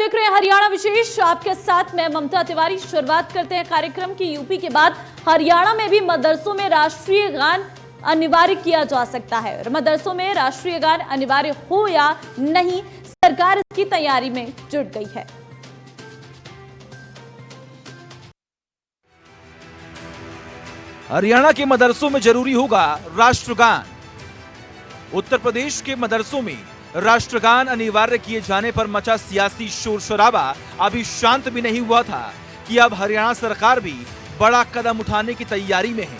देख रहे हैं हरियाणा विशेष, आपके साथ मैं ममता तिवारी। शुरुआत करते हैं कार्यक्रम की। यूपी के बाद हरियाणा में भी मदरसों में राष्ट्रीय गान अनिवार्य किया जा सकता है। मदरसों में राष्ट्रीय गान अनिवार्य हो या नहीं, सरकार इसकी तैयारी में जुट गई है। हरियाणा के मदरसों में जरूरी होगा राष्ट्रगान। उत्तर प्रदेश के मदरसों में राष्ट्रगान अनिवार्य किए जाने पर मचा सियासी शोर शराबा अभी शांत भी नहीं हुआ था कि अब हरियाणा सरकार भी बड़ा कदम उठाने की तैयारी में है।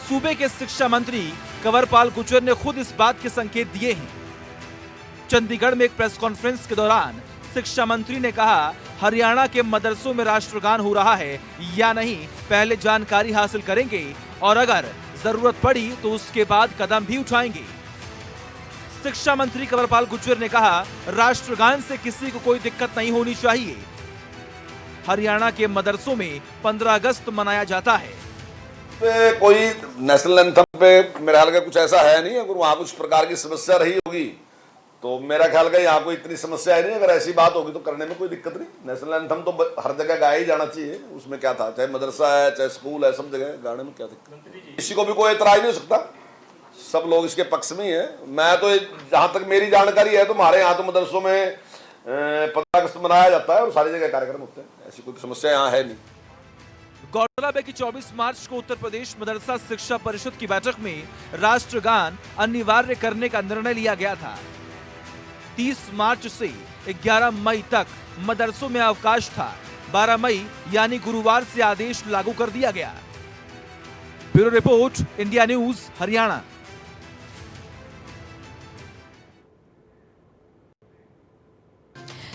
सूबे के शिक्षा मंत्री कंवरपाल गुर्जर ने खुद इस बात के संकेत दिए हैं। चंडीगढ़ में एक प्रेस कॉन्फ्रेंस के दौरान शिक्षा मंत्री ने कहा, हरियाणा के मदरसों में राष्ट्रगान हो रहा है या नहीं, पहले जानकारी हासिल करेंगे और अगर जरूरत पड़ी तो उसके बाद कदम भी उठाएंगे। शिक्षा मंत्री कंवरपाल गुर्जर ने कहा, राष्ट्रगान से किसी को कोई दिक्कत नहीं होनी चाहिए। हरियाणा के मदरसों में 15 अगस्त मनाया जाता है। कोई नेशनल एंथम पे मेरे ख्याल का कुछ ऐसा है नहीं। अगर वहां कुछ प्रकार की समस्या रही होगी तो मेरा ख्याल का यहाँ कोई इतनी समस्या है नहीं। अगर ऐसी बात होगी तो करने में कोई दिक्कत नहीं। नेशनल एंथम तो हर जगह गाया ही जाना चाहिए, उसमें क्या था, चाहे मदरसा है चाहे स्कूल है, सब जगह गाने में क्या दिक्कत। किसी को भी कोई एतराज नहीं हो सकता, सब लोग इसके पक्ष में ही है। मैं तो जहां तक मेरी जानकारी है तो हमारे यहाँ तो मदरसों में 15 अगस्त मनाया जाता है और सारी जगह कार्यक्रम होते हैं। ऐसी कोई समस्या यहाँ है नहीं। गौरतलब है कि 24 मार्च को उत्तर प्रदेश मदरसा शिक्षा परिषद की बैठक में राष्ट्रगान अनिवार्य करने का निर्णय लिया गया था। 30 मार्च से 11 मई तक मदरसों में अवकाश था। 12 मई यानी गुरुवार से आदेश लागू कर दिया गया। Bureau report, India news, Haryana.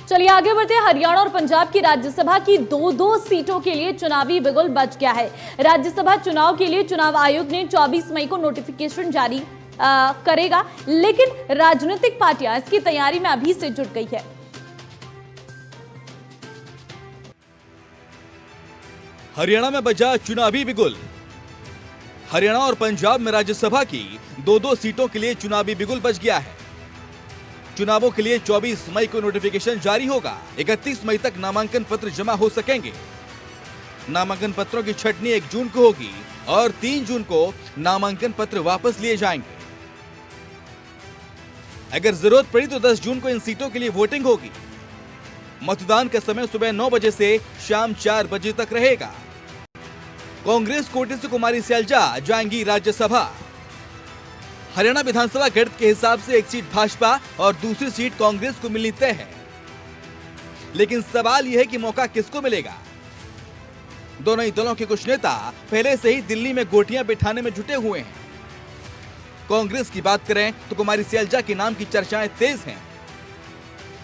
चलिए आगे बढ़ते हैं। हरियाणा और पंजाब की राज्यसभा की दो सीटों के लिए चुनावी बिगुल बज गया है। राज्यसभा चुनाव के लिए चुनाव आयोग ने 24 मई को नोटिफिकेशन जारी करेगा, लेकिन राजनीतिक पार्टियां इसकी तैयारी में अभी से जुट गई है। हरियाणा में बजा चुनावी बिगुल। हरियाणा और पंजाब में राज्यसभा की दो सीटों के लिए चुनावी बिगुल बज गया है। चुनावों के लिए 24 मई को नोटिफिकेशन जारी होगा। 31 मई तक नामांकन पत्र जमा हो सकेंगे। नामांकन पत्रों की छंटनी 1 जून को होगी और 3 जून को नामांकन पत्र वापस लिए जाएंगे। अगर जरूरत पड़ी तो 10 जून को इन सीटों के लिए वोटिंग होगी। मतदान का समय सुबह 9 बजे से शाम 4 बजे तक रहेगा। कांग्रेस कोटे से कुमारी सैलजा जाएंगी राज्यसभा। हरियाणा विधानसभा गणित के हिसाब से एक सीट भाजपा और दूसरी सीट कांग्रेस को मिलनी तय है, लेकिन सवाल यह है कि मौका किसको मिलेगा। दोनों ही दलों के कुछ नेता पहले से ही दिल्ली में गोटियां बिठाने में जुटे हुए हैं। कांग्रेस की बात करें तो कुमारी सैलजा के नाम की चर्चाएं तेज हैं।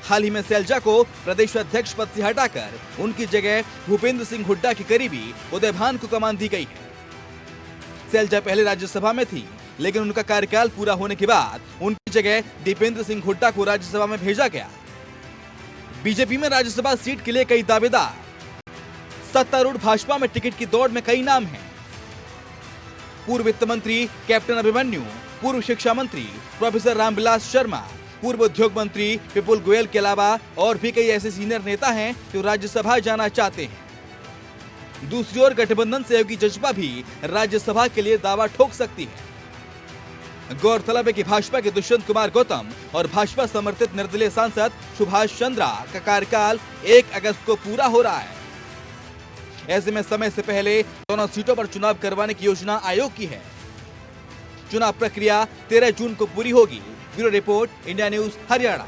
हाल ही में सैलजा को प्रदेश अध्यक्ष पद से हटाकर उनकी जगह भूपेंद्र सिंह हुड्डा के करीबी उदय भान को कमान दी गई है। सैलजा पहले राज्यसभा में थी, लेकिन उनका कार्यकाल पूरा होने के बाद उनकी जगह दीपेंद्र सिंह हुड्डा को राज्यसभा में भेजा गया। बीजेपी में राज्यसभा सीट के लिए कई दावेदार, सत्तारूढ़ भाजपा में टिकट की दौड़ में कई नाम हैं। पूर्व वित्त मंत्री कैप्टन अभिमन्यु, पूर्व शिक्षा मंत्री प्रोफेसर रामविलास शर्मा, पूर्व उद्योग मंत्री विपुल गोयल के अलावा और भी कई ऐसे सीनियर नेता हैं जो राज्यसभा जाना चाहते हैं। दूसरी ओर गठबंधन सहयोगी जजपा भी राज्यसभा के लिए दावा ठोक सकती है। गौरतलब है कि भाजपा के दुष्यंत कुमार गौतम और भाजपा समर्थित निर्दलीय सांसद सुभाष चंद्रा का कार्यकाल 1 अगस्त को पूरा हो रहा है। ऐसे में समय से पहले दोनों सीटों पर चुनाव करवाने की योजना आयोग की है। चुनाव प्रक्रिया 13 जून को पूरी होगी। Bureau report, India news, Haryana.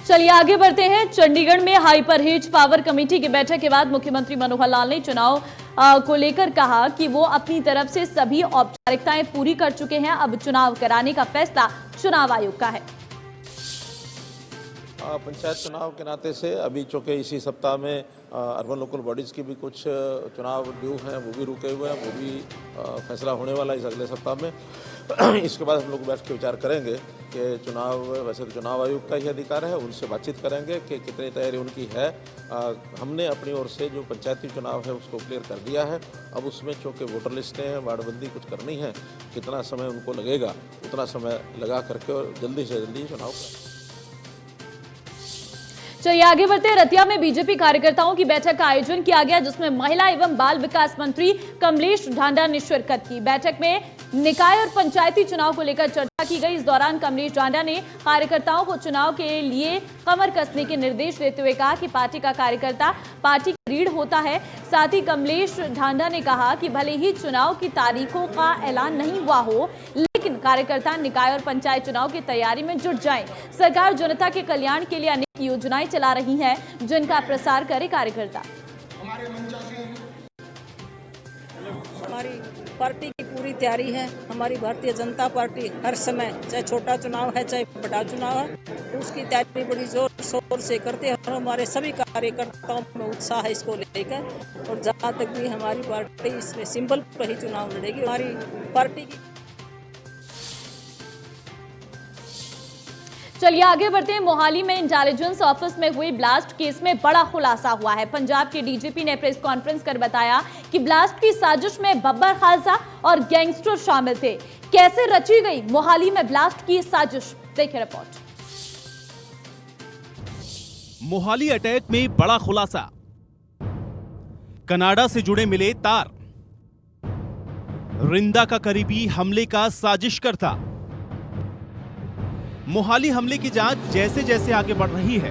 चलिए आगे बढ़ते हैं। चंडीगढ़ में हाइपर हिज पावर कमेटी की बैठक के बाद मुख्यमंत्री मनोहर लाल ने चुनाव को लेकर कहा कि वो अपनी तरफ से सभी औपचारिकताएं पूरी कर चुके हैं। अब चुनाव कराने का फैसला चुनाव आयोग का है। पंचायत चुनाव के नाते से अभी चूँकि इसी सप्ताह में अर्बन लोकल बॉडीज़ की भी कुछ चुनाव ड्यू हैं, वो भी रुके हुए हैं, वो भी फैसला होने वाला है इस अगले सप्ताह में। इसके बाद हम लोग बैठ के विचार करेंगे कि चुनाव, वैसे तो चुनाव आयोग का ही अधिकार है, उनसे बातचीत करेंगे कि कितनी तैयारी उनकी है। हमने अपनी ओर से जो पंचायती चुनाव है उसको क्लियर कर दिया है। अब उसमें चूँकि वोटर लिस्टें हैं, वार्डबंदी कुछ करनी है, कितना समय उनको लगेगा उतना समय लगा करके और जल्दी से जल्दी चुनाव करें। चलिए आगे बढ़ते हैं। रतिया में बीजेपी कार्यकर्ताओं की बैठक का आयोजन किया गया, जिसमें महिला एवं बाल विकास मंत्री कमलेश ढांडा ने शिरकत की। बैठक में निकाय और पंचायती चुनाव को लेकर चर्चा की गई। इस दौरान कमलेश ढांडा ने कार्यकर्ताओं को चुनाव के लिए कमर कसने के निर्देश देते हुए कहा कि पार्टी का कार्यकर्ता पार्टी की रीढ़ होता है। साथ ही कमलेश ढांडा ने कहा कि भले ही चुनाव की तारीखों का ऐलान नहीं हुआ हो, लेकिन कार्यकर्ता निकाय और पंचायत चुनाव की तैयारी में जुट जाएं। सरकार जनता के कल्याण के लिए अनेक योजनाएं चला रही है, जिनका प्रसार करे कार्यकर्ता। हमारी पार्टी की पूरी तैयारी है। हमारी भारतीय जनता पार्टी हर समय, चाहे छोटा चुनाव है चाहे बड़ा चुनाव है, उसकी तैयारी बड़ी जोर शोर से करते हैं और हमारे सभी कार्यकर्ताओं में उत्साह है इसको लेकर। और जहाँ तक भी हमारी पार्टी इसमें सिंबल पर ही चुनाव लड़ेगी। हमारी पार्टी की चलिए आगे बढ़ते हैं। मोहाली में इंटेलिजेंस ऑफिस में हुए ब्लास्ट केस में बड़ा खुलासा हुआ है। पंजाब के डीजीपी ने प्रेस कॉन्फ्रेंस कर बताया कि ब्लास्ट की साजिश में बब्बर खालसा और गैंगस्टर शामिल थे। कैसे रची गई मोहाली में ब्लास्ट की साजिश, देखिए रिपोर्ट। मोहाली अटैक में बड़ा खुलासा, कनाडा से जुड़े मिले तार, रिंदा का करीबी हमले का साजिशकर्ता। मोहाली हमले की जांच जैसे जैसे आगे बढ़ रही है,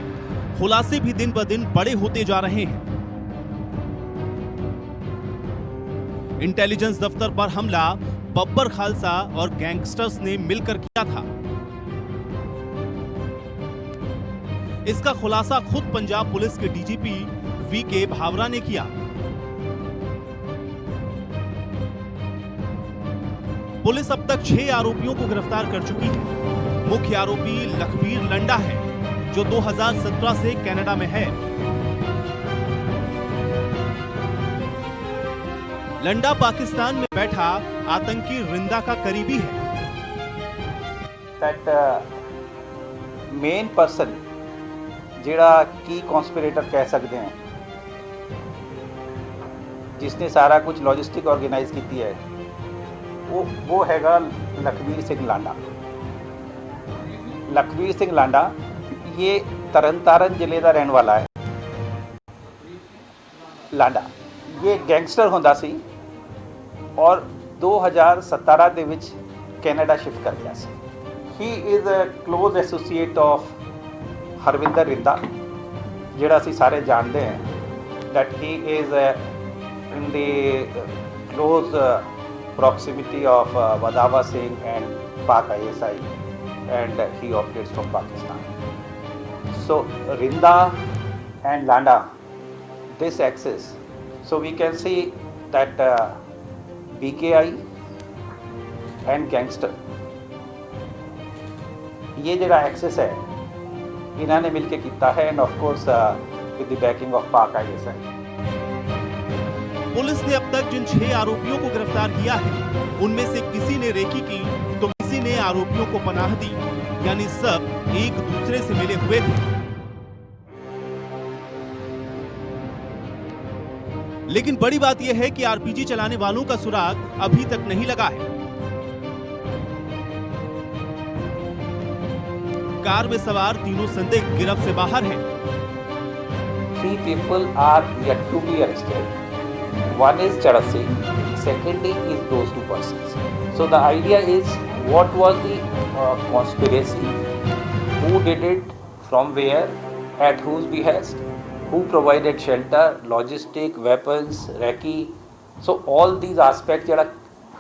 खुलासे भी दिन ब दिन बड़े होते जा रहे हैं। इंटेलिजेंस दफ्तर पर हमला बब्बर खालसा और गैंगस्टर्स ने मिलकर किया था। इसका खुलासा खुद पंजाब पुलिस के डीजीपी वीके भावरा ने किया। पुलिस अब तक 6 आरोपियों को गिरफ्तार कर चुकी है। मुख्य आरोपी लखबीर लंडा है, जो 2017 से कनाडा में है। लंडा पाकिस्तान में बैठा आतंकी रिंदा का करीबी है। दैट मेन पर्सन जिहड़ा की कॉन्स्पिरेटर कह सकते हैं, जिसने सारा कुछ लॉजिस्टिक ऑर्गेनाइज की है, वो हैगा लखबीर सिंह लांडा। लखबीर सिंह लांडा ये तरनतारन जिले का रहने वाला है। लांडा ये गैंगस्टर होंदा सी और 2017 ਦੇ ਵਿੱਚ ਕੈਨੇਡਾ शिफ्ट कर गया सी। He is a close associate of Harvinder Rinda, जिहड़ा ਅਸੀਂ ਸਾਰੇ ਜਾਣਦੇ हैं that he is in the close proximity of Wadawa Singh and Pak ISI, and he operates from Pakistan. So Rinda and Landa, this axis, so we can see that BKI and gangster, ये जरा access है इन्होंने मिलके किया है, end of course with the banking of पाक ISI। Police ने अब तक जिन 6 आरोपियों को गिरफ्तार किया है, उनमें से किसी ने रेकी की तो किसी ने आरोपियों को पनाह दी, यानी सब एक दूसरे से मिले हुए थे। लेकिन बड़ी बात यह है कि आरपीजी चलाने वालों का सुराग अभी तक नहीं लगा है। कार में सवार तीनों संदिग्ध गिरफ्त से बाहर हैं। 3 people are yet to be arrested. One is Charat Singh, secondly is those 2 persons. So the idea is, what was the conspiracy, who did it, from where, at whose behest, who provided shelter, logistic, weapons, recce. So all these aspects जड़ा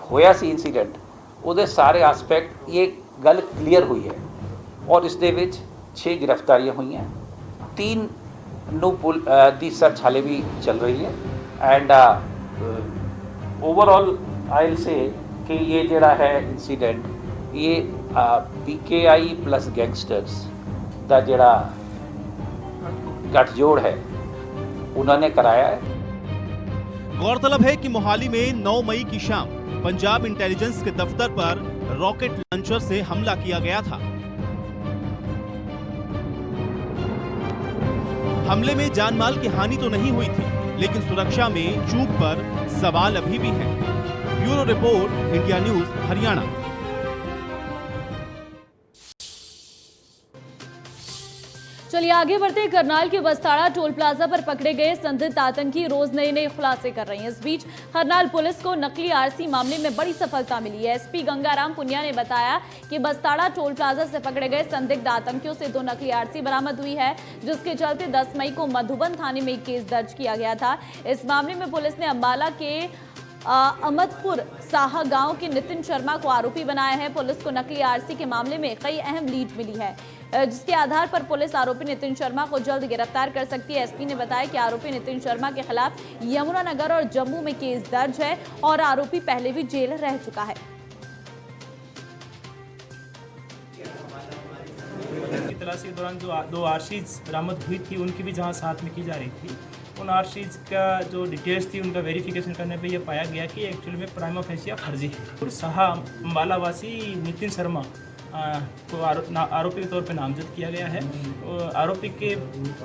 होया सी incident, ਉਹਦੇ ਸਾਰੇ aspect ये गल clear हुई है और इस दे विच 6 गिरफ्तारियां हुई हैं। 3 ਨੂੰ ਦੀ सर्च हाले भी चल रही है। And overall I will say कि ये जड़ा है इंसीडेंट, ये PKI प्लस गैंगस्टर्स का जड़ा गठजोड़ है उन्होंने कराया है। गौरतलब है कि मोहाली में 9 मई की शाम पंजाब इंटेलिजेंस के दफ्तर पर रॉकेट लॉन्चर से हमला किया गया था। हमले में जानमाल की हानि तो नहीं हुई थी, लेकिन सुरक्षा में चूक पर सवाल अभी भी है। Bureau report, India news, Haryana. चलिए आगे बढ़ते हैं। करनाल के बस्ताड़ा टोल प्लाजा पर पकड़े गए संदिग्ध आतंकी रोज नए नए खुलासे कर रहे हैं। इस बीच करनाल पुलिस को नकली आरसी मामले में बड़ी सफलता मिली है। एसपी गंगाराम पुनिया ने बताया कि बस्ताड़ा टोल प्लाजा से पकड़े गए संदिग्ध आतंकियों से 2 नकली आरसी बरामद हुई है, जिसके चलते 10 मई को मधुबन थाने में एक केस दर्ज किया गया था। इस मामले में पुलिस ने अंबाला के अहमदपुर साहा गांव के नितिन शर्मा को आरोपी बनाया है। पुलिस को नकली आरसी के मामले में कई अहम लीड मिली है, जिसके आधार पर पुलिस आरोपी नितिन शर्मा को जल्द गिरफ्तार कर सकती है। एसपी ने बताया कि आरोपी नितिन शर्मा के खिलाफ यमुनानगर और जम्मू में केस दर्ज है और आरोपी पहले भी जेल रह चुका है। तलाशी के दौरान जो 2 आरसीज बरामद हुई थी, उनकी भी जांच साथ में की जा रही थी। उन आरसीज का जो डिटेल्स थी, उनका वेरिफिकेशन करने पे ये पाया गया कि एक्चुअली में प्राइमा फेसिया फर्जी है। और साहा अम्बाला वासी नितिन शर्मा को आरोपी के तौर पे नामजद किया गया है। आरोपी के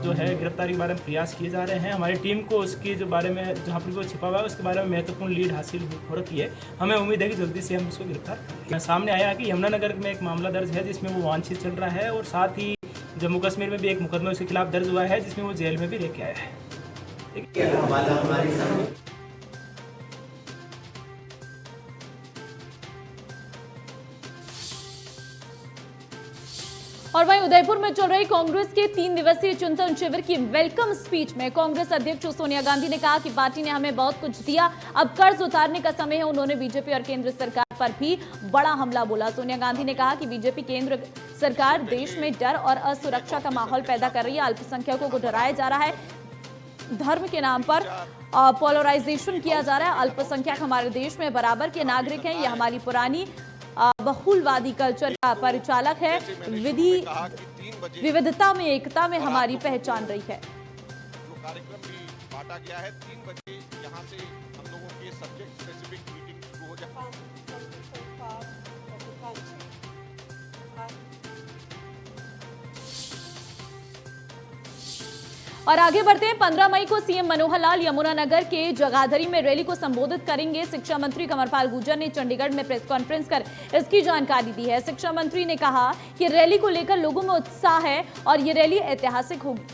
जो है गिरफ्तारी के बारे में प्रयास किए जा रहे हैं। हमारी टीम को उसके जो बारे में जहाँ पर वो छिपा हुआ है उसके बारे में महत्वपूर्ण लीड हासिल हो रखी है। हमें उम्मीद है कि जल्दी से हम उसको गिरफ्तार करेंगे। सामने आया कि यमुनानगर में एक मामला दर्ज है जिसमें वो वांछित चल रहा है, और साथ ही जम्मू कश्मीर में भी एक मुकदमा उसके खिलाफ दर्ज हुआ है जिसमें वो जेल में भी रह के आया है। और वहीं उदयपुर में चल रही कांग्रेस के 3 दिवसीय चिंतन शिविर की वेलकम स्पीच में कांग्रेस अध्यक्ष सोनिया गांधी ने कहा कि पार्टी ने हमें बहुत कुछ दिया, अब कर्ज उतारने का समय है। उन्होंने बीजेपी और केंद्र सरकार पर भी बड़ा हमला बोला। सोनिया गांधी ने कहा कि बीजेपी केंद्र सरकार देश में डर और असुरक्षा का माहौल पैदा कर रही है। अल्पसंख्यकों को डराया जा रहा है, धर्म के नाम पर पोलराइजेशन किया जा रहा है। अल्पसंख्यक हमारे देश में बराबर के नागरिक हैं। यह हमारी पुरानी बहुलवादी कल्चर का परिचालक है। विविधता में एकता में हमारी पहचान रही है। जो कार्यक्रम भी बांटा गया है, 3 बजे यहाँ से हम लोगों के सब्जेक्ट स्पेसिफिक मीटिंग शुरू हो जाए। और आगे बढ़ते हैं। 15 मई को सीएम मनोहर लाल यमुनानगर के जगाधरी में रैली को संबोधित करेंगे। शिक्षा मंत्री कंवरपाल गुर्जर ने चंडीगढ़ में प्रेस कॉन्फ्रेंस कर इसकी जानकारी दी है। शिक्षा मंत्री ने कहा कि रैली को लेकर लोगों में उत्साह है और ये रैली ऐतिहासिक होगी।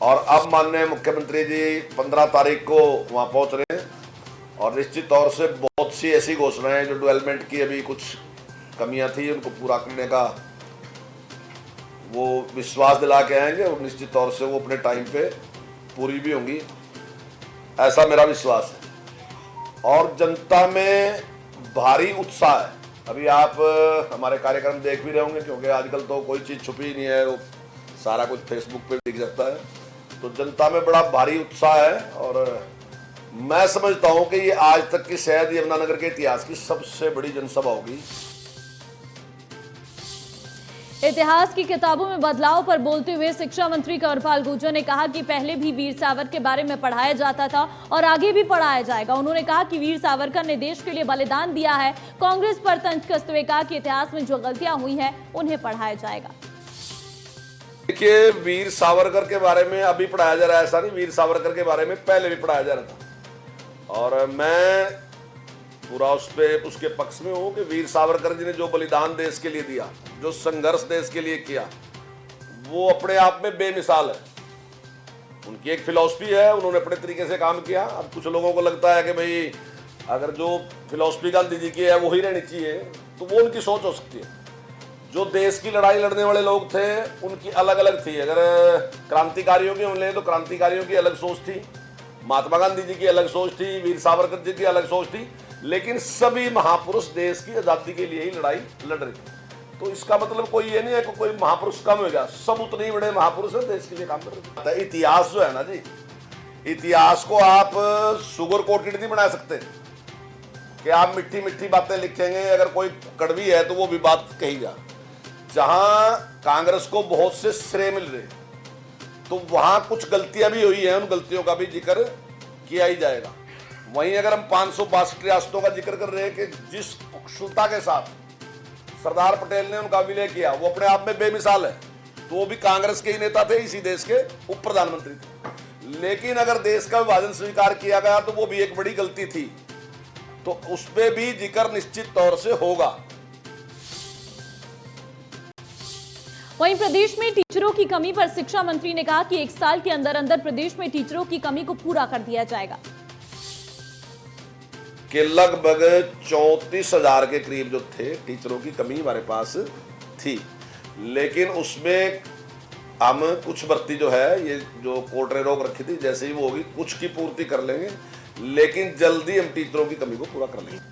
और अब माननीय मुख्यमंत्री जी 15 तारीख को वहां पहुंच रहे हैं और निश्चित तौर से बहुत सी ऐसी घोषणाएं जो डेवलपमेंट की अभी कुछ कमियां थी उनको पूरा करने का वो विश्वास दिला के आएंगे और निश्चित तौर से वो अपने टाइम पे पूरी भी होंगी, ऐसा मेरा विश्वास है। और जनता में भारी उत्साह है। अभी आप हमारे कार्यक्रम देख भी रहे होंगे, क्योंकि आजकल तो कोई चीज़ छुपी नहीं है, वो सारा कुछ फेसबुक पे दिख जाता है। तो जनता में बड़ा भारी उत्साह है और मैं समझता हूँ कि ये आज तक की शायद यमुनानगर के इतिहास की सबसे बड़ी जनसभा होगी। इतिहास की किताबों में बदलाव पर बोलते हुए शिक्षा मंत्री कंवरपाल गुर्जर ने कहा कि पहले भी वीर सावरकर के बारे में पढ़ाया जाता था और आगे भी पढ़ाया जाएगा। उन्होंने कहा कि वीर सावरकर ने देश के लिए बलिदान दिया है। कांग्रेस पर तंज कसते हुए कहा कि इतिहास में जो गलतियां हुई हैं उन्हें पढ़ाया जाएगा। देखिए, वीर सावरकर के बारे में अभी पढ़ाया जा रहा है, ऐसा नहीं। वीर सावरकर के बारे में पहले भी पढ़ाया जा रहा था और मैं पूरा उसके पक्ष में हूँ कि वीर सावरकर जी ने जो बलिदान देश के लिए दिया, जो संघर्ष देश के लिए किया, वो अपने आप में बेमिसाल है। उनकी एक फिलॉसफी है, उन्होंने अपने तरीके से काम किया। अब कुछ लोगों को लगता है कि भाई अगर जो फिलॉसफी गांधी जी की है वही रहनी चाहिए, तो वो उनकी सोच हो सकती है। जो देश की लड़ाई लड़ने वाले लोग थे उनकी अलग अलग थी। अगर क्रांतिकारियों की लें तो क्रांतिकारियों की अलग सोच थी, महात्मा गांधी जी की अलग सोच थी, वीर सावरकर जी की अलग सोच थी, लेकिन सभी महापुरुष देश की आजादी के लिए ही लड़ाई लड़ रहे थे। तो इसका मतलब कोई ये नहीं है कि कोई महापुरुष कम हो गया, सब उतने ही बड़े महापुरुष हैं, देश के लिए काम कर रहे हैं। इतिहास जो है ना जी, इतिहास को आप शुगर कोटेड नहीं बना सकते कि आप मिट्टी मिट्टी बातें लिखेंगे, अगर कोई कड़वी है तो वो भी बात कही जा। जहां कांग्रेस को बहुत से श्रेय मिल रहे, तो वहां कुछ गलतियां भी हुई हैं, उन गलतियों का भी जिक्र किया ही जाएगा। वहीं अगर हम 562 रियासतों का जिक्र कर रहे हैं कि जिस कुशलता के साथ सरदार पटेल ने उनका विलय किया वो अपने आप में बेमिसाल है। तो वो भी कांग्रेस के ही नेता थे, इसी देश के उप प्रधानमंत्री थे। लेकिन अगर देश का विभाजन स्वीकार किया गया तो वो भी एक बड़ी गलती थी, तो उस पर भी जिक्र निश्चित तौर से होगा। वहीं प्रदेश में टीचरों की कमी पर शिक्षा मंत्री ने कहा कि 1 साल के अंदर अंदर प्रदेश में टीचरों की कमी को पूरा कर दिया जाएगा। कि लगभग 34,000 के करीब जो थे टीचरों की कमी हमारे पास थी, लेकिन उसमें हम कुछ भर्ती जो है ये जो कोर्ट ने रोक रखी थी, जैसे ही वो होगी कुछ की पूर्ति कर लेंगे, लेकिन जल्दी हम टीचरों की कमी को पूरा कर लेंगे।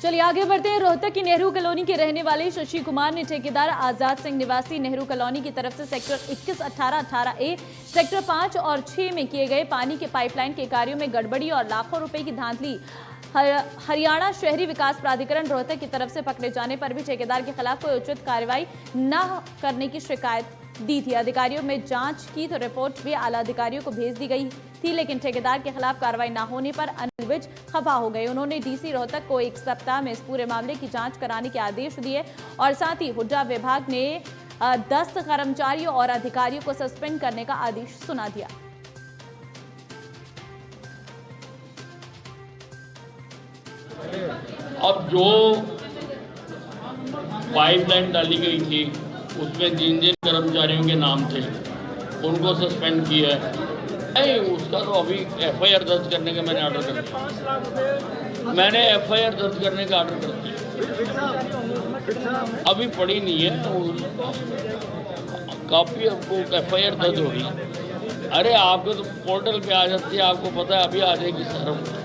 चलिए आगे बढ़ते हैं। रोहतक की नेहरू कॉलोनी के रहने वाले शशि कुमार ने ठेकेदार आजाद सिंह निवासी नेहरू कॉलोनी की तरफ से सेक्टर 21, 18, 18A, सेक्टर 5 और 6 में किए गए पानी के पाइपलाइन के कार्यों में गड़बड़ी और लाखों रुपए की धांधली हरियाणा शहरी विकास प्राधिकरण रोहतक की तरफ से पकड़े जाने पर भी ठेकेदार के खिलाफ कोई उचित कार्रवाई न करने की शिकायत दी थी। अधिकारियों में जांच की तो रिपोर्ट भी आला अधिकारियों को भेज दी गई थी, लेकिन ठेकेदार के खिलाफ कार्रवाई न होने पर अनिल विज खफा हो गए। उन्होंने डीसी रोहतक को 1 सप्ताह में इस पूरे मामले की जांच कराने के आदेश दिए और साथ ही हुड्डा विभाग ने 10 कर्मचारियों और अधिकारियों को सस्पेंड करने का आदेश सुना दिया। अब जो पाइपलाइन डाली गई थी उसमें जिन जिन कर्मचारियों के नाम थे उनको सस्पेंड किया है। नहीं, उसका तो अभी एफआईआर दर्ज करने का मैंने ऑर्डर कर दिया। मैंने एफआईआर दर्ज करने का ऑर्डर कर दिया, अभी पड़ी नहीं है काफी, आपको एफआईआर दर्ज होगी। अरे आपको तो पोर्टल पे आ जाती है, आपको पता है, अभी आ जाएगी सर।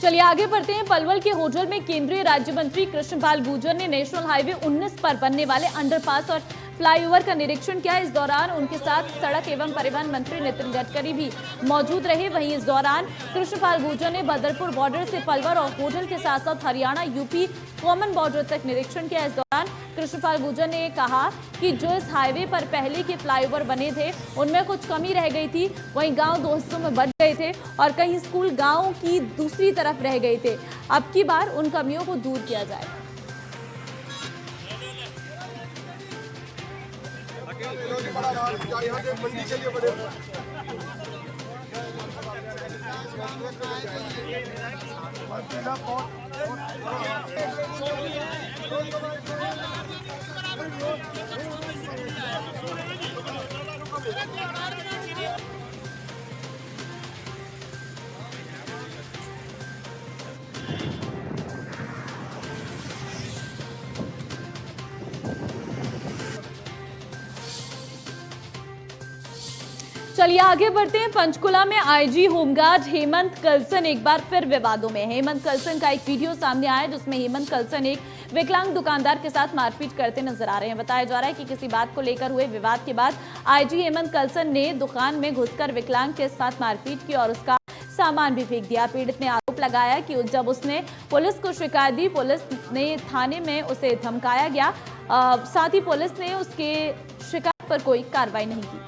चलिए आगे बढ़ते हैं। पलवल के होडल में केंद्रीय राज्य मंत्री कृष्णपाल गुर्जर ने नेशनल हाईवे 19 पर बनने वाले अंडरपास और फ्लाईओवर का निरीक्षण किया। इस दौरान उनके साथ सड़क एवं परिवहन मंत्री नितिन गडकरी भी मौजूद रहे। वहीं इस दौरान कृष्णपाल गुर्जर ने बदरपुर बॉर्डर से पलवल और होडल के साथ साथ हरियाणा यूपी कॉमन बॉर्डर तक निरीक्षण किया। इस दौरान कृष्णपाल गुर्जर ने कहा कि जो इस हाईवे पर पहले के फ्लाईओवर बने थे उनमें कुछ कमी रह गई थी, वहीं गांव 2 हिस्सों में बंट गए थे और कई स्कूल गांव की दूसरी तरफ रह गए थे। अब की बार उन कमियों को दूर किया जाए। चलिए आगे बढ़ते हैं। पंचकुला में आईजी होमगार्ड हेमंत कलसन एक बार फिर विवादों में। हेमंत कलसन का एक वीडियो सामने आया जिसमें हेमंत कलसन एक विकलांग दुकानदार के साथ मारपीट करते नजर आ रहे हैं। बताया जा रहा है कि किसी बात को लेकर हुए विवाद के बाद आईजी हेमंत कलसन ने दुकान में घुसकर विकलांग के साथ मारपीट की और उसका सामान भी फेंक दिया। पीड़ित ने आरोप लगाया कि जब उसने पुलिस को शिकायत दी, पुलिस ने थाने में उसे धमकाया गया। साथ ही पुलिस ने उसके शिकायत पर कोई कार्रवाई नहीं की।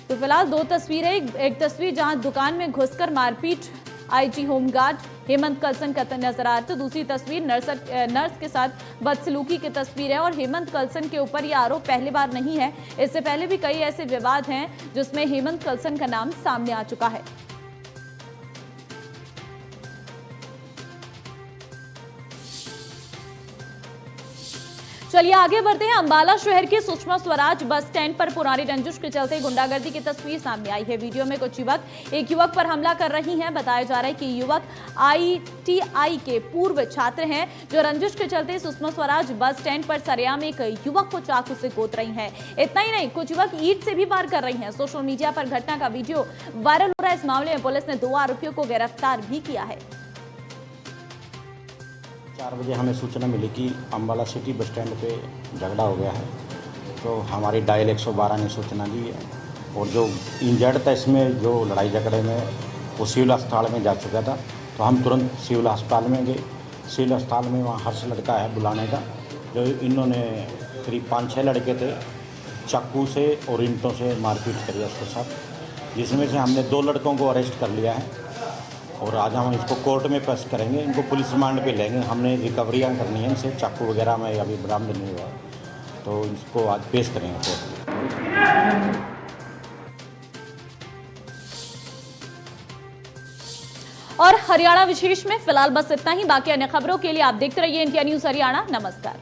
तो फिलहाल 2 तस्वीरें, एक तस्वीर जहां दुकान में घुसकर मारपीट आईजी होमगार्ड हेमंत कलसन का नजर आ रहा है, दूसरी तस्वीर नर्स के साथ बदसलूकी की तस्वीर है। और हेमंत कलसन के ऊपर यह आरोप पहली बार नहीं है, इससे पहले भी कई ऐसे विवाद हैं जिसमें हेमंत कलसन का नाम सामने आ चुका है। चलिए आगे बढ़ते हैं। अंबाला शहर के सुषमा स्वराज बस स्टैंड पर पुरानी रंजिश के चलते गुंडागर्दी की तस्वीर सामने आई है। वीडियो में कुछ युवक एक युवक पर हमला कर रही हैं। बताया जा रहा है कि युवक ITI के पूर्व छात्र हैं जो रंजिश के चलते सुषमा स्वराज बस स्टैंड पर सरेआम एक युवक को चाकू से गोद रही हैं। इतना ही नहीं, कुछ युवक ईंट से भी वार कर रही हैं। सोशल मीडिया पर घटना का वीडियो वायरल हो रहा है। इस मामले में पुलिस ने 2 आरोपियों को गिरफ्तार भी किया है। 4 बजे हमें सूचना मिली कि अम्बाला सिटी बस स्टैंड पे झगड़ा हो गया है, तो हमारी डायल 112 ने सूचना दी है और जो इंजर्ड था इसमें, जो लड़ाई झगड़े में वो सिविल अस्पताल में जा चुका था, तो हम तुरंत सिविल अस्पताल में गए। सिविल अस्पताल में वहाँ हर्ष लड़का है बुलाने का, जो इन्होंने करीब 5-6 लड़के थे, चाकू से और ईंटों से मारपीट करी उसके साथ, जिसमें से हमने 2 लड़कों को अरेस्ट कर लिया है और आज हम इसको कोर्ट में पेश करेंगे। इनको पुलिस रिमांड पे लेंगे। हमने रिकवरियाँ करनी है इनसे, चाकू वगैरह में अभी बरामद नहीं हुआ, तो इसको आज पेश करेंगे कोर्ट में। और हरियाणा विशेष में फिलहाल बस इतना ही। बाकी अन्य खबरों के लिए आप देखते रहिए इंडिया न्यूज हरियाणा। नमस्कार।